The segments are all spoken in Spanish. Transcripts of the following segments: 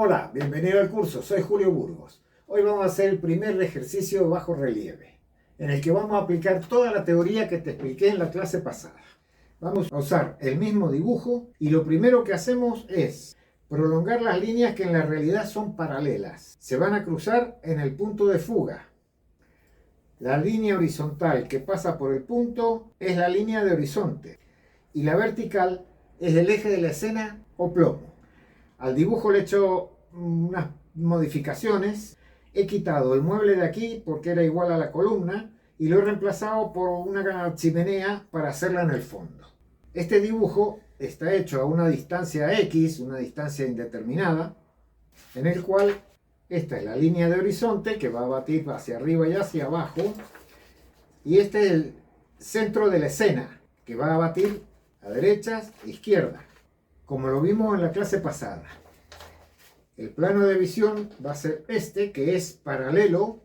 Hola, bienvenido al curso, soy Julio Burgos. Hoy vamos a hacer el primer ejercicio de bajo relieve, en el que vamos a aplicar toda la teoría que te expliqué en la clase pasada. Vamos a usar el mismo dibujo y lo primero que hacemos es prolongar las líneas que en la realidad son paralelas. Se van a cruzar en el punto de fuga. La línea horizontal que pasa por el punto es la línea de horizonte y la vertical es el eje de la escena o plomo. Al dibujo le he hecho unas modificaciones. He quitado el mueble de aquí porque era igual a la columna y lo he reemplazado por una chimenea para hacerla en el fondo. Este dibujo está hecho a una distancia X, una distancia indeterminada, en el cual esta es la línea de horizonte que va a batir hacia arriba y hacia abajo, y este es el centro de la escena que va a batir a derechas e izquierdas, como lo vimos en la clase pasada. El plano de visión va a ser este, que es paralelo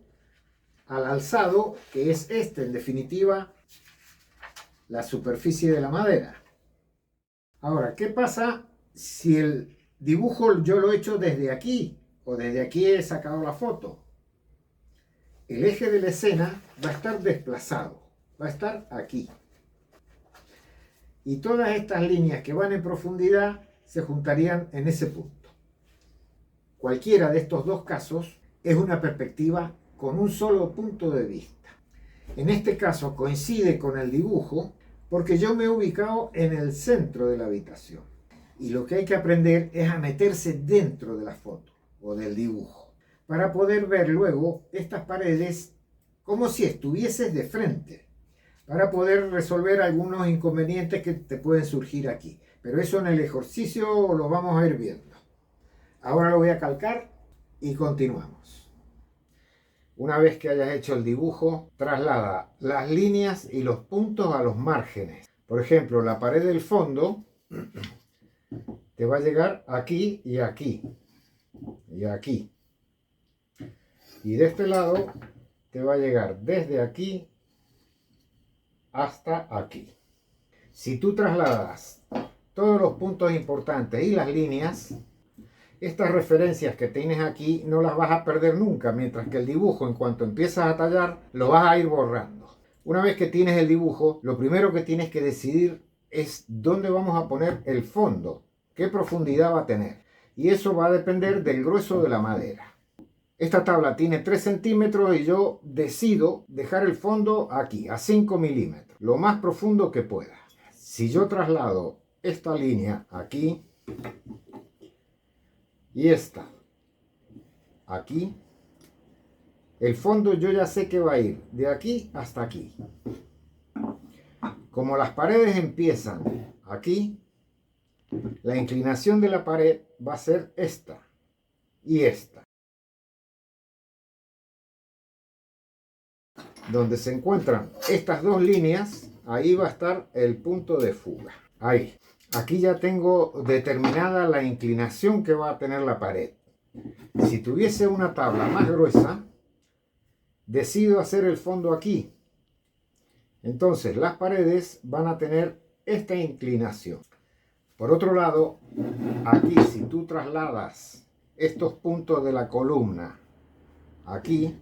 al alzado, que es este, en definitiva, la superficie de la madera. Ahora, ¿qué pasa si el dibujo yo lo he hecho desde aquí, o desde aquí he sacado la foto? El eje de la escena va a estar desplazado, va a estar aquí. Y todas estas líneas que van en profundidad se juntarían en ese punto. Cualquiera de estos dos casos es una perspectiva con un solo punto de vista. En este caso coincide con el dibujo porque yo me he ubicado en el centro de la habitación. Y lo que hay que aprender es a meterse dentro de la foto o del dibujo para poder ver luego estas paredes como si estuvieses de frente, para poder resolver algunos inconvenientes que te pueden surgir aquí. Pero eso en el ejercicio lo vamos a ir viendo. Ahora lo voy a calcar y continuamos. Una vez que hayas hecho el dibujo, traslada las líneas y los puntos a los márgenes. Por ejemplo, la pared del fondo te va a llegar aquí y aquí. Y aquí. Y de este lado te va a llegar desde aquí hasta aquí. Si tú trasladas todos los puntos importantes y las líneas, estas referencias que tienes aquí no las vas a perder nunca, mientras que el dibujo, en cuanto empiezas a tallar, lo vas a ir borrando. Una vez que tienes el dibujo, lo primero que tienes que decidir es dónde vamos a poner el fondo, qué profundidad va a tener. Y eso va a depender del grueso de la madera. Esta tabla tiene 3 centímetros y yo decido dejar el fondo aquí, a 5 milímetros, lo más profundo que pueda. Si yo traslado esta línea aquí y esta aquí, el fondo yo ya sé que va a ir de aquí hasta aquí. Como las paredes empiezan aquí, la inclinación de la pared va a ser esta y esta. Donde se encuentran estas dos líneas, ahí va a estar el punto de fuga. Ahí. Aquí ya tengo determinada la inclinación que va a tener la pared. Si tuviese una tabla más gruesa, decido hacer el fondo aquí. Entonces las paredes van a tener esta inclinación. Por otro lado, aquí si tú trasladas estos puntos de la columna aquí,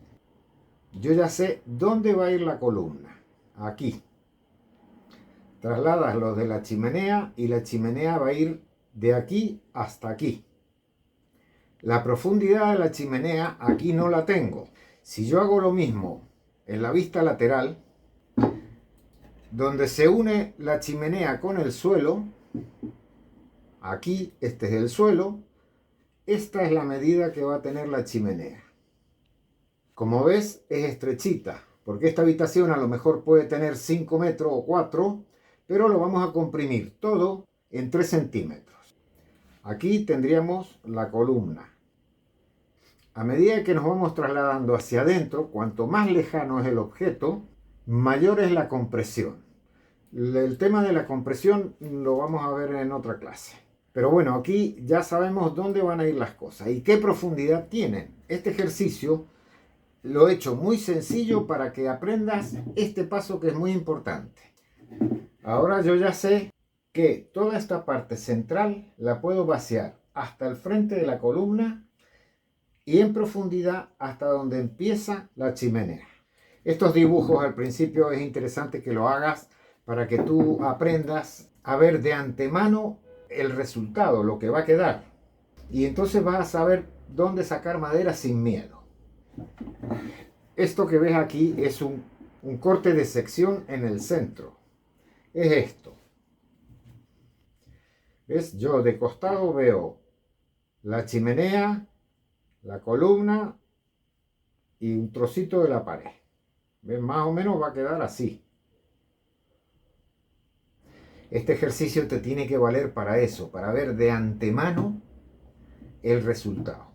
yo ya sé dónde va a ir la columna. Aquí. Trasladas los de la chimenea y la chimenea va a ir de aquí hasta aquí. La profundidad de la chimenea aquí no la tengo. Si yo hago lo mismo en la vista lateral, donde se une la chimenea con el suelo, aquí este es el suelo, esta es la medida que va a tener la chimenea. Como ves, es estrechita, porque esta habitación a lo mejor puede tener 5 metros o 4, pero lo vamos a comprimir todo en 3 centímetros. Aquí tendríamos la columna. A medida que nos vamos trasladando hacia adentro, cuanto más lejano es el objeto, mayor es la compresión. El tema de la compresión lo vamos a ver en otra clase. Pero bueno, aquí ya sabemos dónde van a ir las cosas y qué profundidad tienen. Este ejercicio lo he hecho muy sencillo para que aprendas este paso que es muy importante. Ahora yo ya sé que toda esta parte central la puedo vaciar hasta el frente de la columna y en profundidad hasta donde empieza la chimenea. Estos dibujos al principio es interesante que lo hagas para que tú aprendas a ver de antemano el resultado, lo que va a quedar. Y entonces vas a saber dónde sacar madera sin miedo. Esto que ves aquí es un corte de sección en el centro. Es esto. ¿Ves? Yo de costado veo la chimenea, la columna y un trocito de la pared. ¿Ves? Más o menos va a quedar así. Este ejercicio te tiene que valer para eso, para ver de antemano el resultado.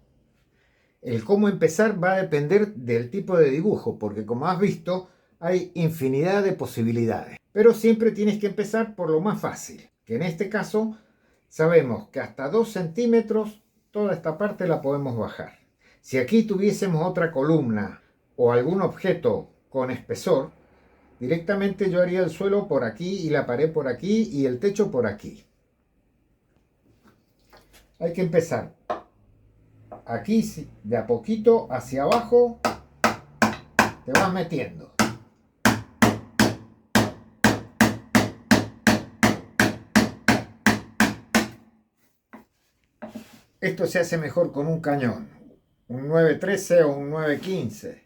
El cómo empezar va a depender del tipo de dibujo, porque como has visto, hay infinidad de posibilidades. Pero siempre tienes que empezar por lo más fácil, que en este caso sabemos que hasta 2 centímetros toda esta parte la podemos bajar. Si aquí tuviésemos otra columna o algún objeto con espesor, directamente yo haría el suelo por aquí y la pared por aquí y el techo por aquí. Hay que empezar aquí de a poquito hacia abajo, te vas metiendo. Esto se hace mejor con un cañón, un 913 o un 915.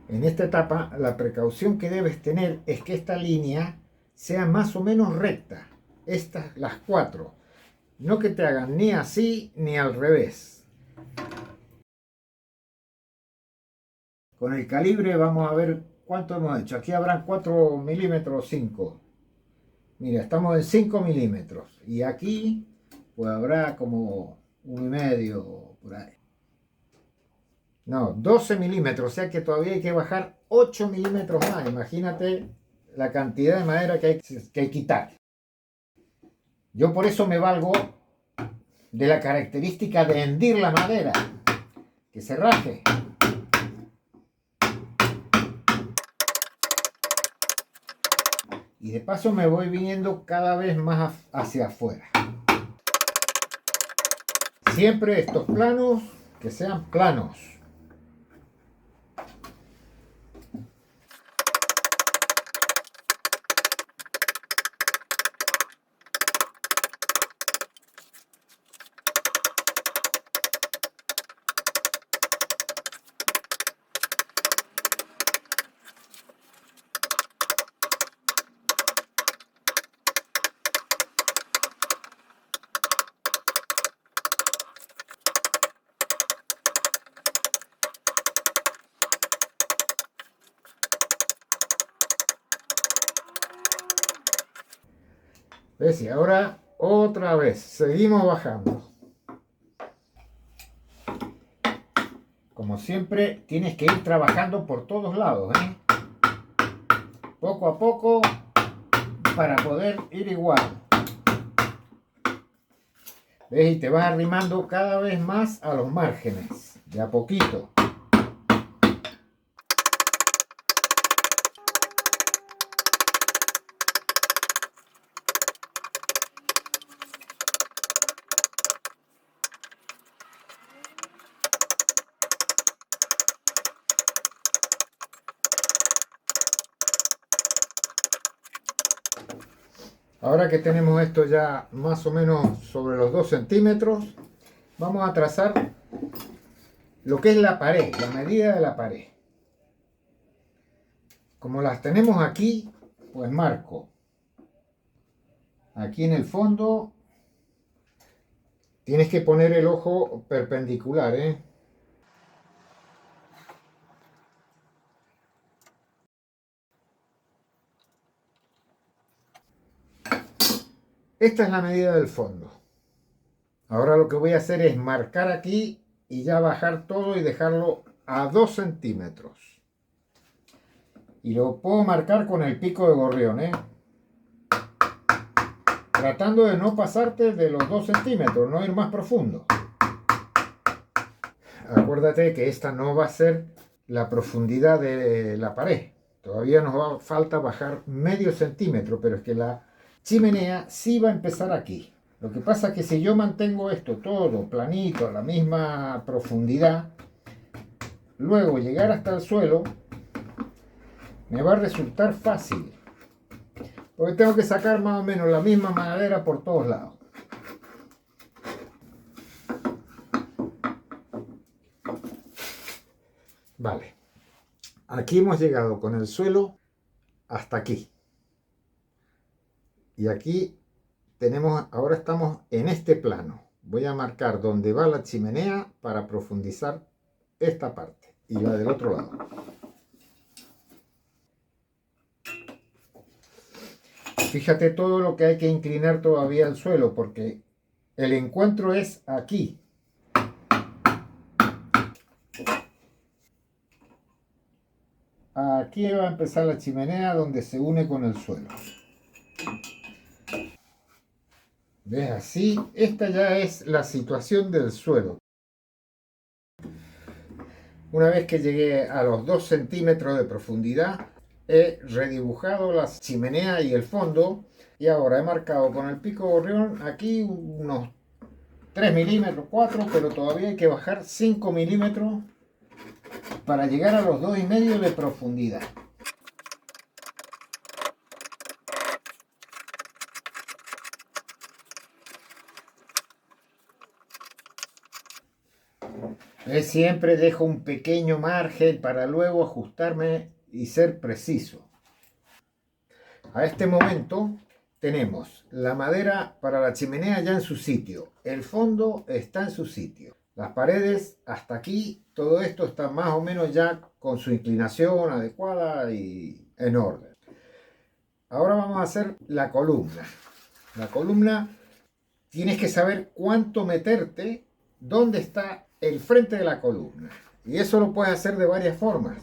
En esta etapa, la precaución que debes tener es que esta línea sea más o menos recta. Estas, las 4. No que te hagan ni así ni al revés. Con el calibre vamos a ver cuánto hemos hecho. Aquí habrán 4 milímetros 5. Mira, estamos en 5 milímetros. Y aquí pues habrá como 1,5 por ahí. No, 12 milímetros, o sea que todavía hay que bajar 8 milímetros más. Imagínate la cantidad de madera que hay que quitar. Yo por eso me valgo de la característica de hendir la madera, que se raje. Y de paso me voy viniendo cada vez más hacia afuera. Siempre estos planos que sean planos. ¿Ves? Y ahora otra vez, seguimos bajando. Como siempre, tienes que ir trabajando por todos lados, ¿eh? Poco a poco, para poder ir igual. ¿Ves? Y te vas arrimando cada vez más a los márgenes, de a poquito. Ahora que tenemos esto ya más o menos sobre los 2 centímetros, vamos a trazar lo que es la pared, la medida de la pared. Como las tenemos aquí, pues marco aquí en el fondo. Tienes que poner el ojo perpendicular, ¿eh? Esta es la medida del fondo. Ahora lo que voy a hacer es marcar aquí y ya bajar todo y dejarlo a 2 centímetros. Y lo puedo marcar con el pico de gorrión, tratando de no pasarte de los 2 centímetros, no ir más profundo. Acuérdate que esta no va a ser la profundidad de la pared. Todavía nos va falta bajar medio centímetro, pero es que la chimenea sí va a empezar aquí. Lo que pasa es que si yo mantengo esto todo planito, a la misma profundidad, luego llegar hasta el suelo me va a resultar fácil. Porque tengo que sacar más o menos la misma madera por todos lados. Vale. Aquí hemos llegado con el suelo hasta aquí. Y aquí tenemos, ahora estamos en este plano. Voy a marcar dónde va la chimenea para profundizar esta parte y la del otro lado. Fíjate todo lo que hay que inclinar todavía al suelo, porque el encuentro es aquí. Aquí va a empezar la chimenea donde se une con el suelo. ¿Ves? Así, esta ya es la situación del suelo. Una vez que llegué a los 2 centímetros de profundidad, he redibujado la chimenea y el fondo, y ahora he marcado con el pico gorrión aquí unos 3 milímetros, 4, pero todavía hay que bajar 5 milímetros para llegar a los 2,5 de profundidad. Siempre dejo un pequeño margen para luego ajustarme y ser preciso. A este momento tenemos la madera para la chimenea ya en su sitio, el fondo está en su sitio, las paredes hasta aquí, todo esto está más o menos ya con su inclinación adecuada y en orden. Ahora vamos a hacer la columna. La columna tienes que saber cuánto meterte, dónde está el frente de la columna. Y eso lo puedes hacer de varias formas.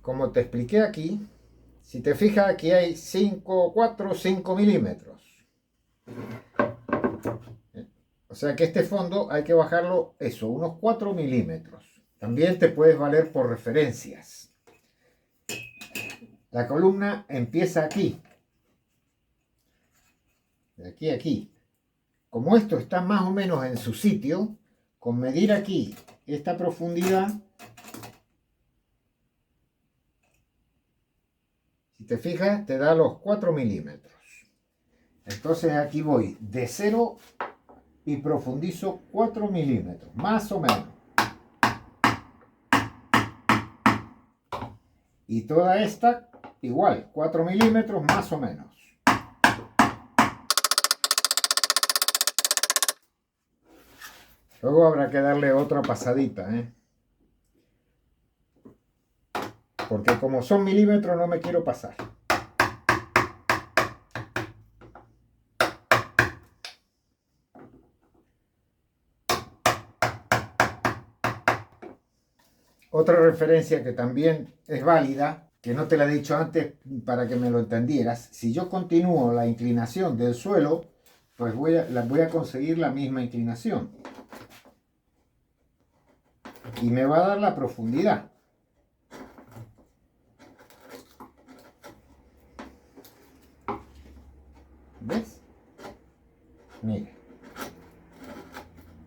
Como te expliqué aquí, si te fijas aquí hay 4 o 5 milímetros. O sea que este fondo hay que bajarlo, eso, unos 4 milímetros. También te puedes valer por referencias. La columna empieza aquí. De aquí a aquí. Como esto está más o menos en su sitio, con medir aquí esta profundidad, si te fijas, te da los 4 milímetros. Entonces aquí voy de 0 y profundizo 4 milímetros, más o menos. Y toda esta igual, 4 milímetros más o menos. Luego habrá que darle otra pasadita, porque como son milímetros no me quiero pasar. Otra referencia que también es válida, que no te la he dicho antes para que me lo entendieras, si yo continúo la inclinación del suelo, pues voy a conseguir la misma inclinación. Y me va a dar la profundidad. ¿Ves? Mira.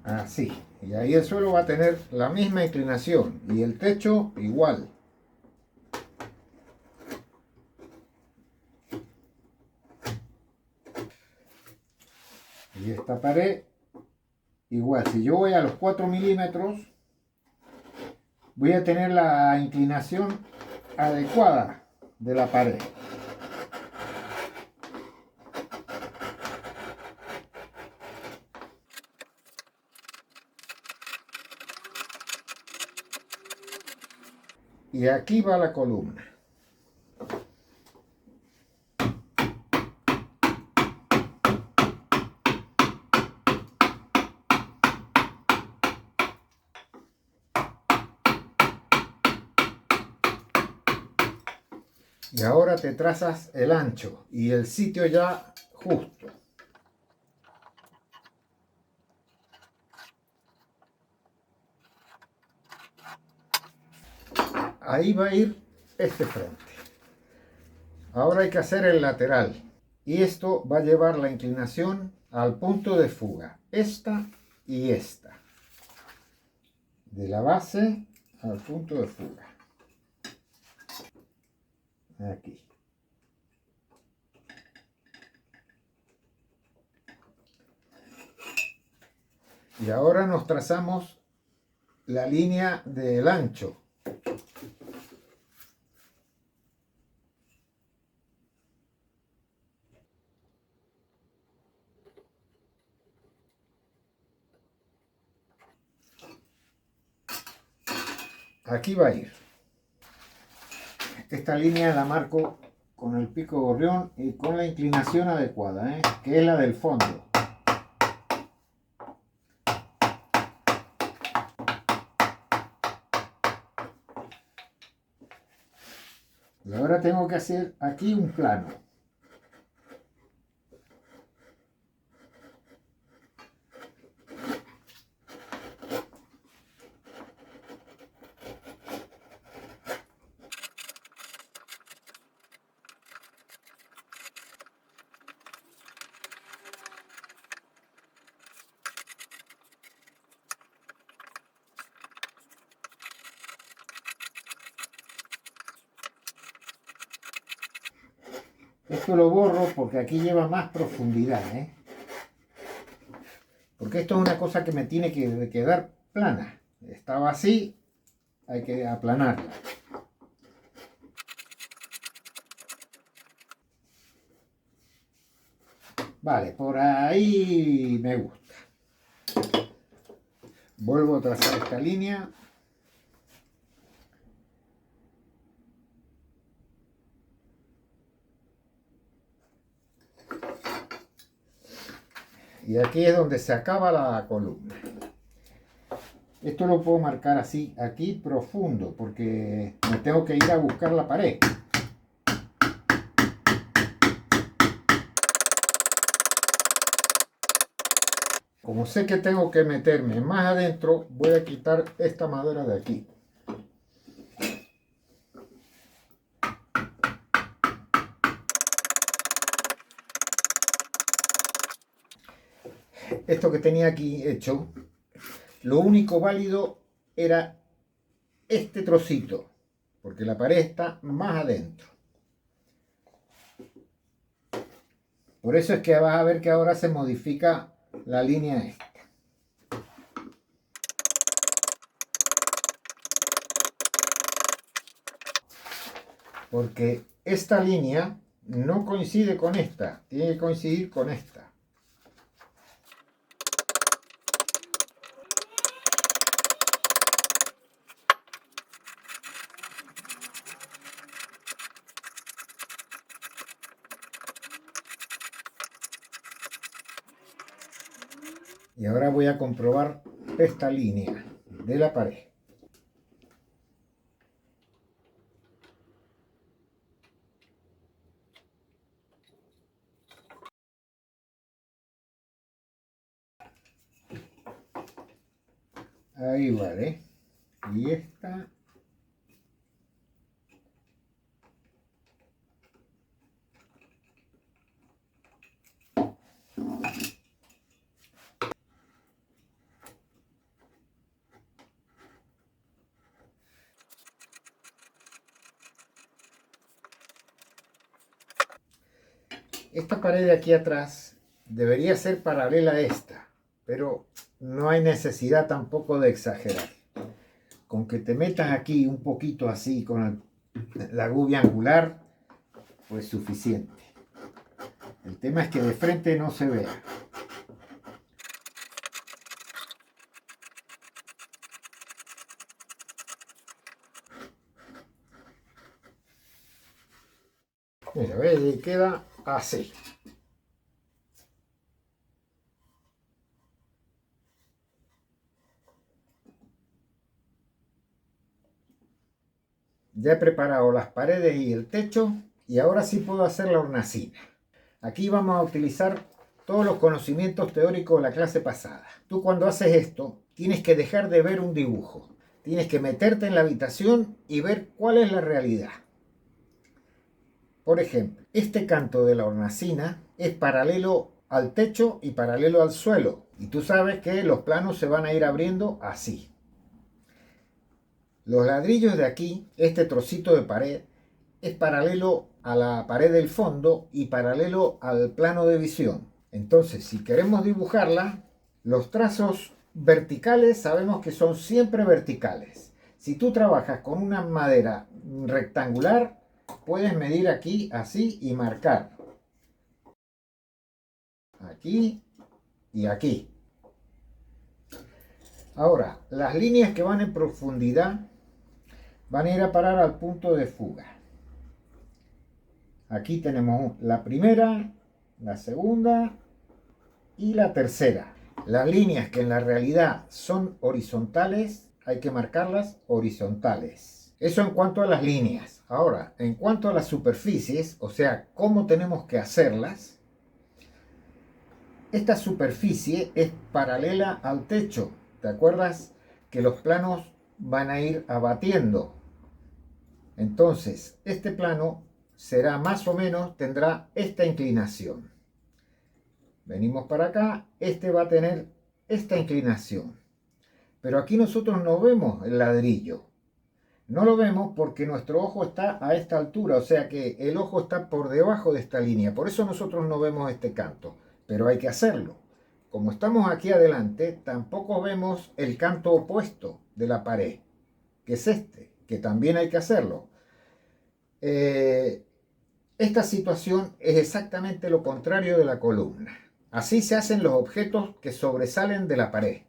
Así. Y ahí el suelo va a tener la misma inclinación. Y el techo igual. Y esta pared igual. Si yo voy a los 4 milímetros, voy a tener la inclinación adecuada de la pared. Y aquí va la columna. Y ahora te trazas el ancho y el sitio ya justo. Ahí va a ir este frente. Ahora hay que hacer el lateral. Y esto va a llevar la inclinación al punto de fuga. Esta y esta. De la base al punto de fuga. Aquí. Y ahora nos trazamos la línea del ancho. Aquí va a ir. Esta línea la marco con el pico gorrión y con la inclinación adecuada, que es la del fondo. Y ahora tengo que hacer aquí un plano. Esto lo borro porque aquí lleva más profundidad, porque esto es una cosa que me tiene que quedar plana. Estaba así, hay que aplanarla. Vale, por ahí me gusta. Vuelvo a trazar esta línea. Y aquí es donde se acaba la columna. Esto lo puedo marcar así, aquí profundo, porque me tengo que ir a buscar la pared. Como sé que tengo que meterme más adentro, voy a quitar esta madera de aquí. Esto que tenía aquí hecho, lo único válido era este trocito, porque la pared está más adentro. Por eso es que vas a ver que ahora se modifica la línea esta. Porque esta línea no coincide con esta, tiene que coincidir con esta. Y ahora voy a comprobar esta línea de la pared. Ahí vale. Y esta. Esta pared de aquí atrás debería ser paralela a esta, pero no hay necesidad tampoco de exagerar. Con que te metas aquí un poquito así con la gubia angular, pues suficiente. El tema es que de frente no se vea. Mira, ¿ves? Y queda así. Ya he preparado las paredes y el techo y ahora sí puedo hacer la hornacina. Aquí vamos a utilizar todos los conocimientos teóricos de la clase pasada. Tú cuando haces esto tienes que dejar de ver un dibujo. Tienes que meterte en la habitación y ver cuál es la realidad. Por ejemplo, este canto de la hornacina es paralelo al techo y paralelo al suelo. Y tú sabes que los planos se van a ir abriendo así. Los ladrillos de aquí, este trocito de pared, es paralelo a la pared del fondo y paralelo al plano de visión. Entonces, si queremos dibujarla, los trazos verticales sabemos que son siempre verticales. Si tú trabajas con una madera rectangular, puedes medir aquí así y marcar. Aquí y aquí. Ahora, las líneas que van en profundidad van a ir a parar al punto de fuga. Aquí tenemos la primera, la segunda y la tercera. Las líneas que en la realidad son horizontales, hay que marcarlas horizontales. Eso en cuanto a las líneas. Ahora, en cuanto a las superficies, o sea, cómo tenemos que hacerlas, esta superficie es paralela al techo. ¿Te acuerdas que los planos van a ir abatiendo? Entonces, este plano será más o menos, tendrá esta inclinación. Venimos para acá, este va a tener esta inclinación. Pero aquí nosotros no vemos el ladrillo. No lo vemos porque nuestro ojo está a esta altura, o sea que el ojo está por debajo de esta línea. Por eso nosotros no vemos este canto, pero hay que hacerlo. Como estamos aquí adelante, tampoco vemos el canto opuesto de la pared, que es este, que también hay que hacerlo. Esta situación es exactamente lo contrario de la columna. Así se hacen los objetos que sobresalen de la pared.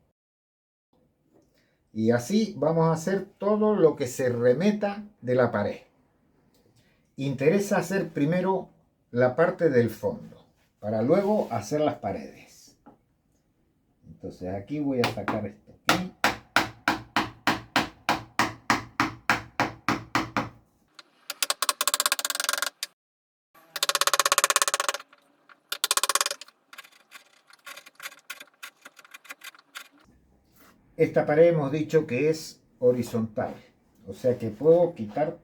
Y así vamos a hacer todo lo que se remeta de la pared. Interesa hacer primero la parte del fondo, para luego hacer las paredes. Entonces aquí voy a sacar esto aquí. Esta pared hemos dicho que es horizontal, o sea que puedo quitar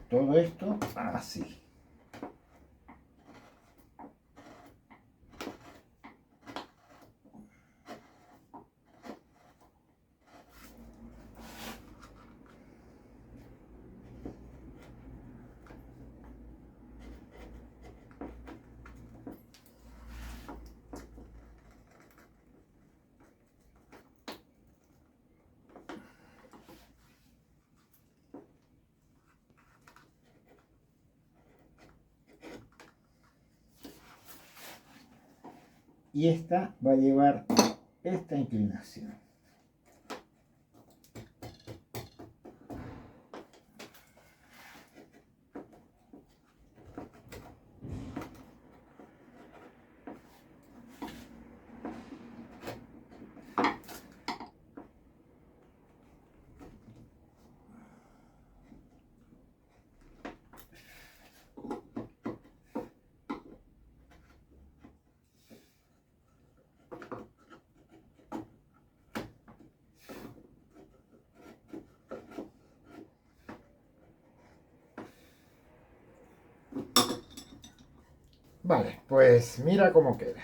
todo esto así. Y esta va a llevar esta inclinación. Vale, pues mira cómo queda.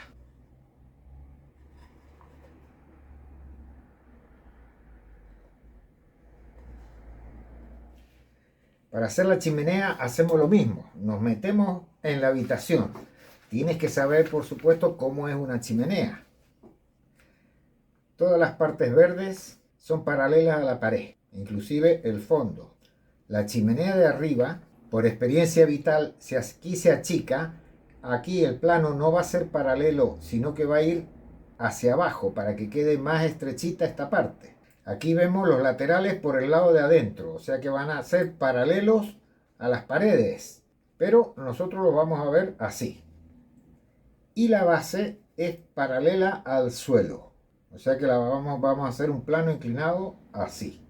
Para hacer la chimenea hacemos lo mismo, nos metemos en la habitación. Tienes que saber, por supuesto, cómo es una chimenea. Todas las partes verdes son paralelas a la pared, inclusive el fondo. La chimenea de arriba, por experiencia vital, si aquí se achica, aquí el plano no va a ser paralelo, sino que va a ir hacia abajo para que quede más estrechita esta parte. Aquí vemos los laterales por el lado de adentro, o sea que van a ser paralelos a las paredes, pero nosotros los vamos a ver así. Y la base es paralela al suelo, o sea que vamos a hacer un plano inclinado así.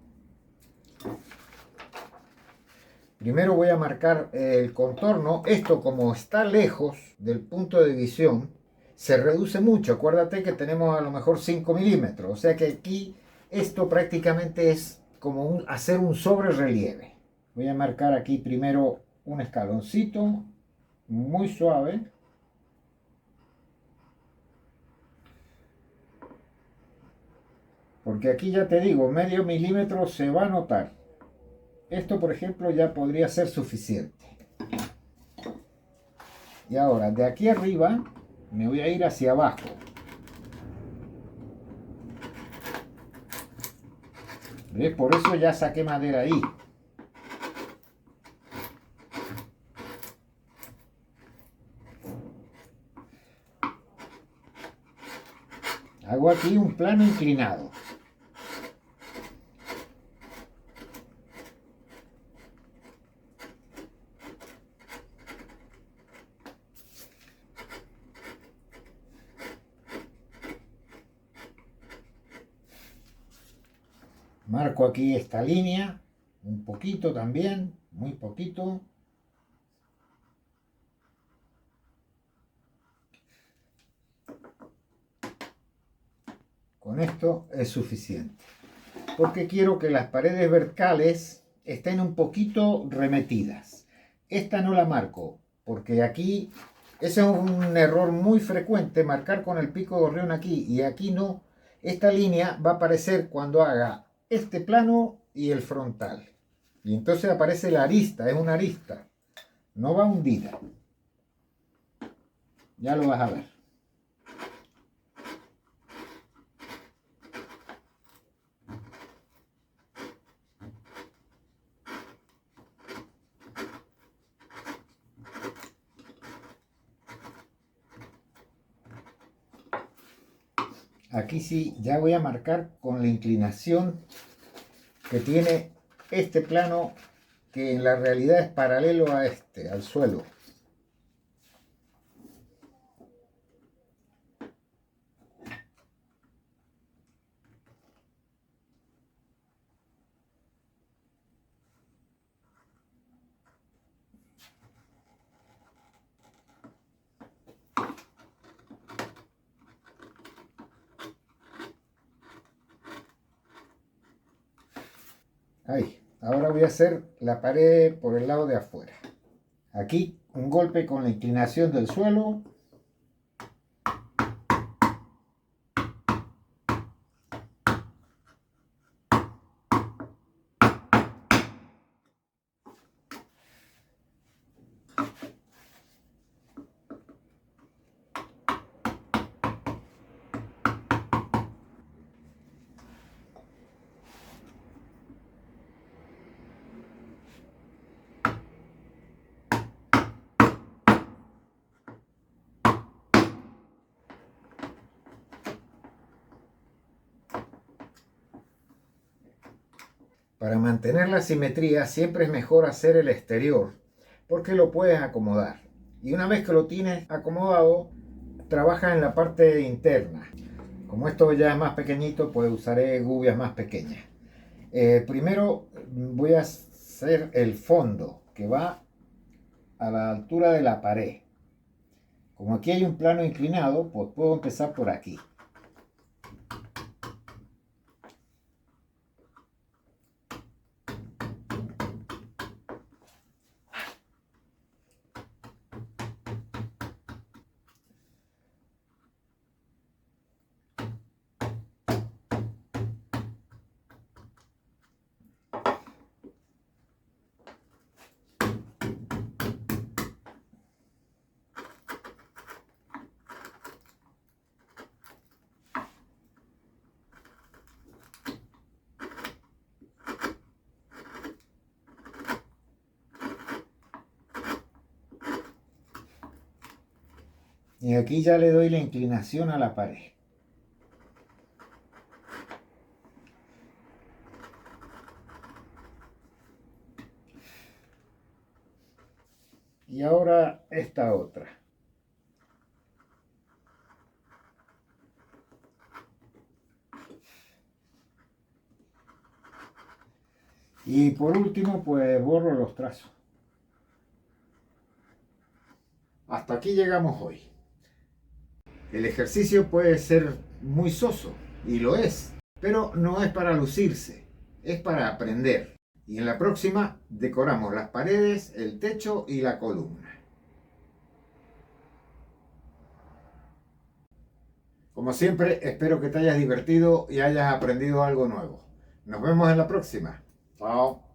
Primero voy a marcar el contorno. Esto, como está lejos del punto de visión, se reduce mucho. Acuérdate que tenemos a lo mejor 5 milímetros. O sea que aquí esto prácticamente es como hacer un sobre relieve. Voy a marcar aquí primero un escaloncito muy suave. Porque aquí ya te digo, medio milímetro se va a notar. Esto, por ejemplo, ya podría ser suficiente. Y ahora, de aquí arriba, me voy a ir hacia abajo. ¿Ves? Por eso ya saqué madera ahí. Hago aquí un plano inclinado. Marco aquí esta línea, un poquito también, muy poquito. Con esto es suficiente. Porque quiero que las paredes verticales estén un poquito remetidas. Esta no la marco, porque aquí, ese es un error muy frecuente, marcar con el pico de gorrión aquí y aquí no. Esta línea va a aparecer cuando haga este plano y el frontal. Y entonces aparece la arista, es una arista, no va hundida. Ya lo vas a ver. Aquí sí, ya voy a marcar con la inclinación que tiene este plano, que en la realidad es paralelo a este, al suelo. Ahí, ahora voy a hacer la pared por el lado de afuera. Aquí un golpe con la inclinación del suelo. Para mantener la simetría siempre es mejor hacer el exterior, porque lo puedes acomodar. Y una vez que lo tienes acomodado, trabaja en la parte interna. Como esto ya es más pequeñito, pues usaré gubias más pequeñas. Primero voy a hacer el fondo, que va a la altura de la pared. Como aquí hay un plano inclinado, pues puedo empezar por aquí. Y aquí ya le doy la inclinación a la pared. Y ahora esta otra. Y por último, pues borro los trazos. Hasta aquí llegamos hoy. El ejercicio puede ser muy soso, y lo es, pero no es para lucirse, es para aprender. Y en la próxima decoramos las paredes, el techo y la columna. Como siempre, espero que te hayas divertido y hayas aprendido algo nuevo. Nos vemos en la próxima. Chao.